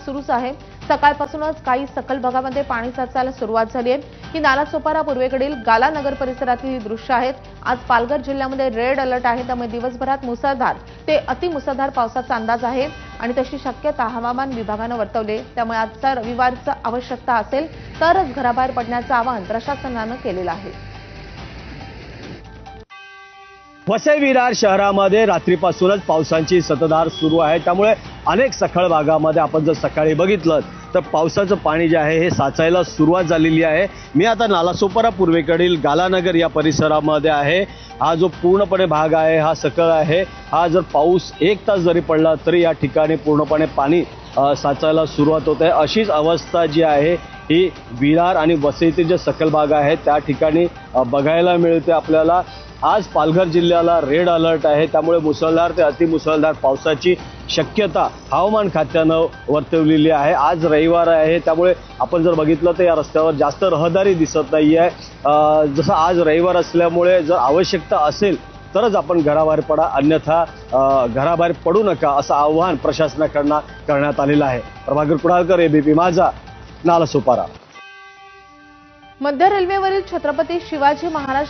सुरूच आहे। सकाळपासूनच काही सखल भागामध्ये पाणी साचायला सुरुवात झाली आहे। ही नालासोपारा पूर्वेकडील गाला नगर परिसरातील दृश्य आहेत। आज पालघर जिल्ह्यामध्ये रेड अलर्ट आहे, त्यामुळे दिवसभरात मुसळधार ते अतिमुसळधार पावसाचा अंदाज आहे आणि तशी शक्यता हवामान विभागाने वर्तवली। त्यामुळे आजचा रविवारचा आवश्यकता असेल तरच घराबाहेर पडण्याचं आवाहन प्रशासनाने केलेलं आहे। वसई विरार शहरामध्ये रात्रीपासूनच पावसाची संततधार सुरू आहे, त्यामुळे अनेक सखल भागामध्ये आपण जर सकाळी बघितलं तर पावसाचं पाणी जे आहे हे साचायला सुरुवात झालेली आहे। मी आता नालासोपारा पूर्वेकडील गालानगर या परिसरामध्ये आहे। हा जो पूर्णपणे भाग आहे हा सखल आहे। हा जर पाऊस 1 तास जरी पडला तरी या ठिकाणी पूर्णपणे पाणी साचायला सुरुवात होते। अशीच अवस्था जी आहे ही विरार आणि वसईतील जे सखल भाग आहे त्या ठिकाणी बघायला मिळते आपल्याला। आज पालघर जिल्ह्याला रेड अलर्ट आहे, त्यामुळे मुसळधार ते अतिमुसळधार पावसाची शक्यता हवामान खात्यानं वर्तवलेली आहे। आज रविवार आहे, त्यामुळे आपण जर बघितलं तर या रस्त्यावर जास्त रहदारी दिसत नाही आहे। जसं आज रविवार असल्यामुळे जर आवश्यकता असेल तरच आपण घराबाहेर पडा, अन्यथा घराबाहेर पडू नका असं आवाहन प्रशासनाकडून करण्यात आलेलं आहे। प्रभाकर कुडाळकर, एबीपी माझा, नालासोपारा। मध्य रेल्वेवरील छत्रपती शिवाजी महाराज